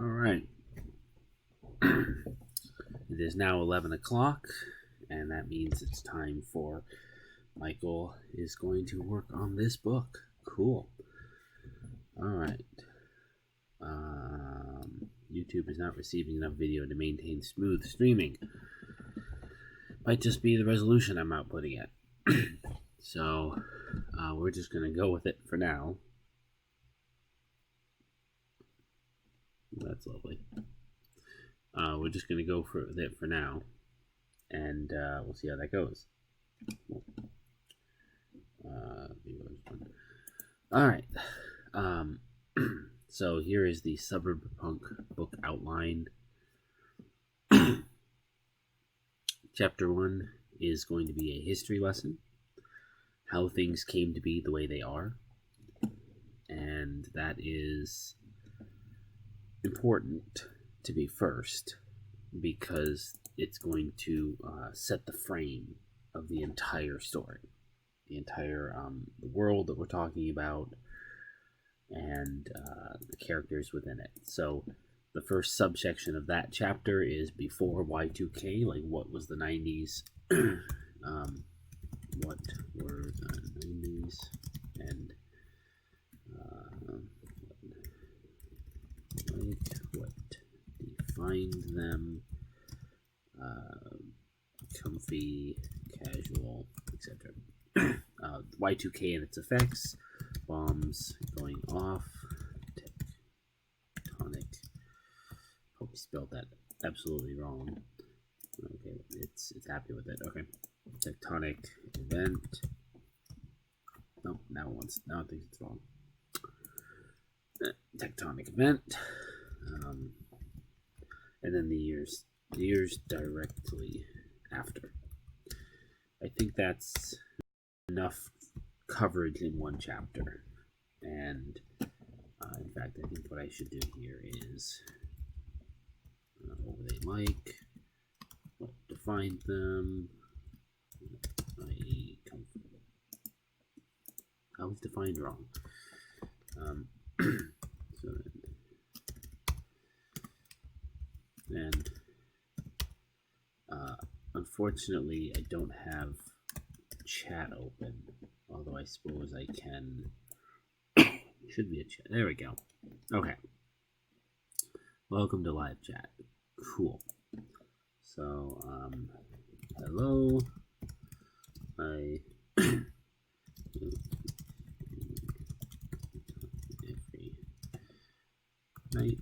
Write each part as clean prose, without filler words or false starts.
right. It is now 11 o'clock, and that means it's time for Michael is going to work on this book. Cool. All right. YouTube is not receiving enough video to maintain smooth streaming. Might just be the resolution I'm outputting it. So we're just going to go with it for now. That's lovely. We're just going to go for it for now, and we'll see how that goes. All right. So here is the SuburbPunk book outline. Chapter 1 is going to be a history lesson, how things came to be the way they are, and that is important to be first because it's going to set the frame of the entire story, the entire the world that we're talking about, and the characters within it. So the first subsection of that chapter is before Y2K, like what was the 90s, what were the 90s, and what defined them, comfy, casual, etc. Y2K and its effects, bombs going off, tectonic, probably spelled that absolutely wrong. Okay, it's happy with it. Okay, tectonic event. Nope, now it thinks it's wrong. Tectonic event, and then the years directly after. I think that's enough coverage in one chapter, and in fact, I think what I should do here is what were they like, what defined them, I was defined wrong. So and unfortunately, I don't have chat open, although I suppose I can. Should be a chat. There we go. Okay. Welcome to live chat. Cool. So, hello. I every night.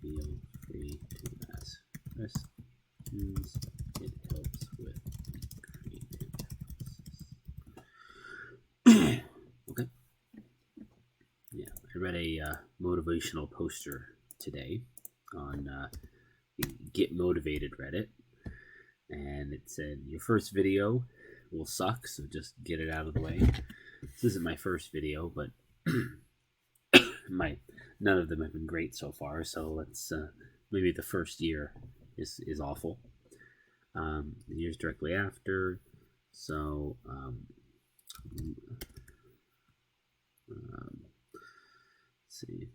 Feel free to ask questions. It helps with creative process. Okay. Yeah, I read a motivational poster today on the Get Motivated Reddit, and it said your first video will suck, so just get it out of the way. This isn't my first video, but none of them have been great so far, so let's maybe the first year is awful. The years directly after, so let's see,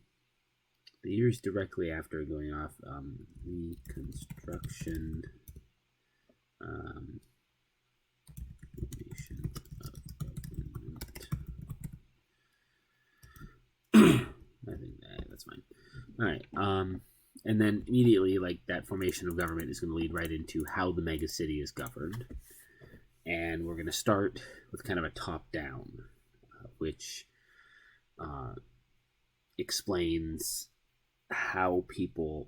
the years directly after going off, reconstruction, formation of government. I think that's fine. All right. And then immediately, like, that formation of government is going to lead right into how the mega city is governed. And we're going to start with kind of a top-down, which explains how people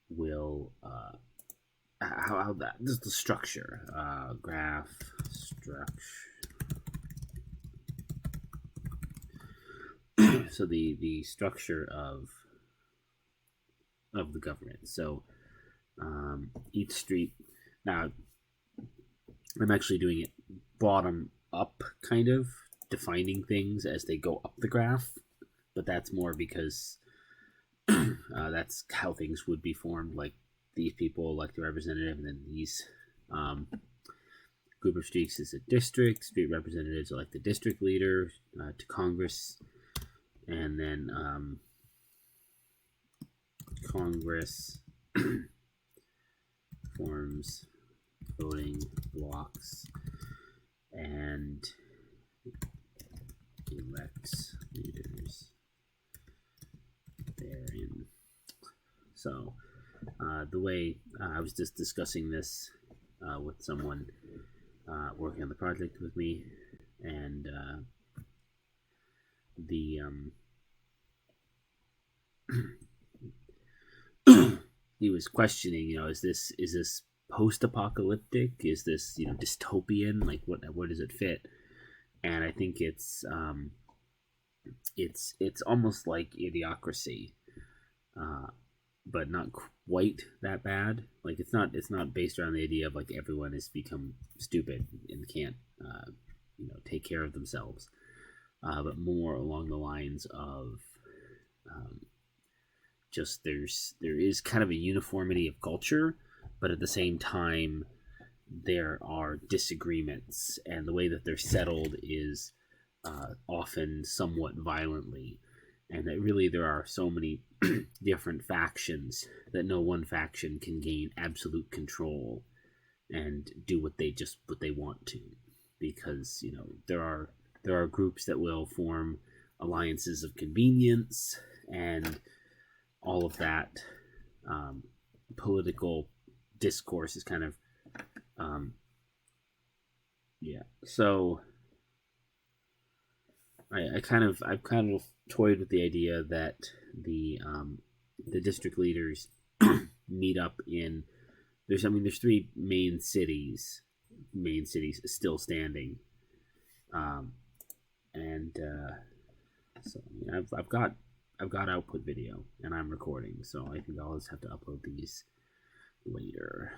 will how that this is the structure, graph structure. So the structure of the government. So each street. Now I'm actually doing it bottom up, kind of defining things as they go up the graph, but that's more because that's how things would be formed. Like, these people elect a representative, and then these group of streets is a district. Street representatives elect the district leader to Congress, and then Congress forms voting blocks and elects leaders therein. So the way I was just discussing this with someone working on the project with me, and the he was questioning, is this post-apocalyptic? Is this dystopian? Like where does it fit? And I think it's almost like Idiocracy, but not quite that bad. Like it's not based around the idea of like everyone has become stupid and can't take care of themselves, but more along the lines of just there is kind of a uniformity of culture, but at the same time there are disagreements, and the way that they're settled is often somewhat violently, and that really there are so many different factions that no one faction can gain absolute control and do what they want to, because there are groups that will form alliances of convenience, and all of that political discourse is kind of so I've kind of toyed with the idea that the district leaders meet up in there's 3 main cities still standing, and so I've got output video and I'm recording, so I think I'll just have to upload these later.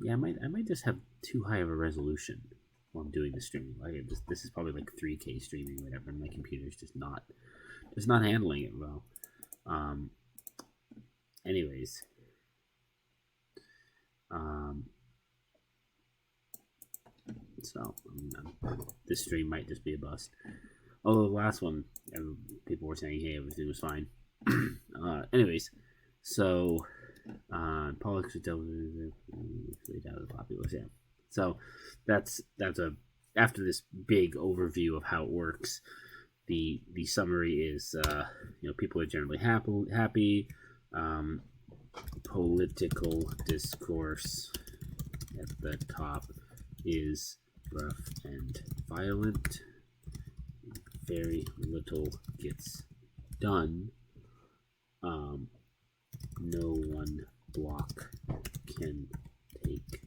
Yeah, I might just have too high of a resolution while I'm doing the streaming. Like this is probably like 3K streaming or whatever, and my computer's just not handling it well. Anyways, so this stream might just be a bust. Although the last one, people were saying, hey, everything was fine. Anyways, so politics are down to the populace. Yeah. So that's after this big overview of how it works. The summary is people are generally happy. Political discourse at the top is rough and violent. Very little gets done. No one block can take.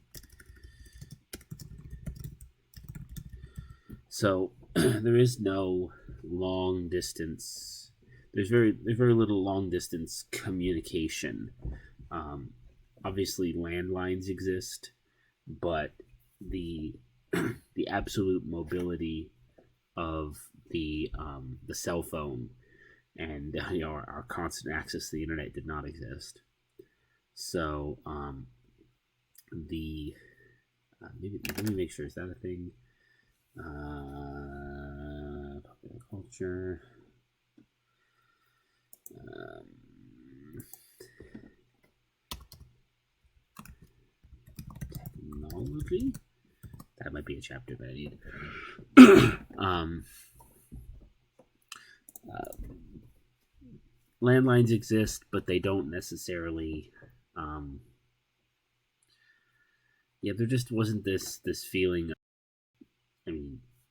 So there is no long distance. There's very little long distance communication. Obviously, landlines exist, but the absolute mobility of the cell phone and our constant access to the internet did not exist. So maybe let me make sure, is that a thing? Popular culture. Technology. That might be a chapter that I need. Landlines exist, but they don't necessarily. There just wasn't this feeling.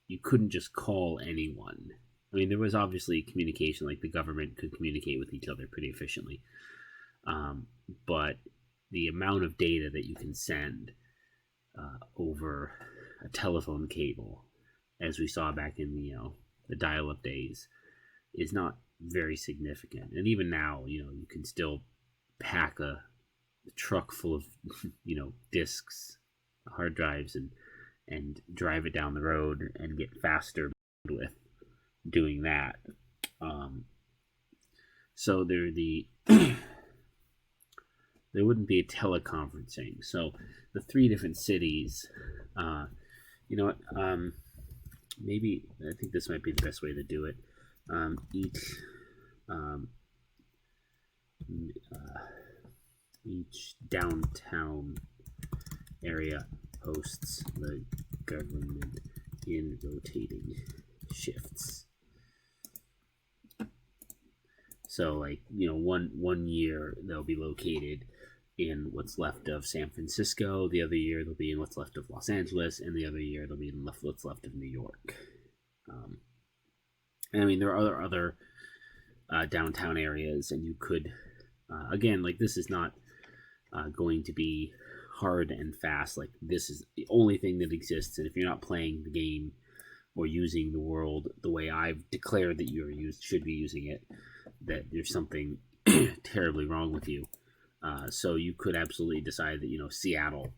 You couldn't just call anyone. There was obviously communication, like the government could communicate with each other pretty efficiently, but the amount of data that you can send over a telephone cable, as we saw back in the dial-up days, is not very significant. And even now, you can still pack a truck full of disks, hard drives, and drive it down the road and get faster with doing that. So there wouldn't be a teleconferencing. So the 3 different cities, You know what? Maybe I think this might be the best way to do it. Each um, uh, each downtown area hosts the government in rotating shifts. So, like, one year they'll be located in what's left of San Francisco. The other year they'll be in what's left of Los Angeles, and the other year they'll be in what's left of New York. And I mean, there are other downtown areas, and you could, again, like, this is not going to be hard and fast. Like, this is the only thing that exists, and if you're not playing the game or using the world the way I've declared that you should be using it, that there's something terribly wrong with you. So you could absolutely decide that Seattle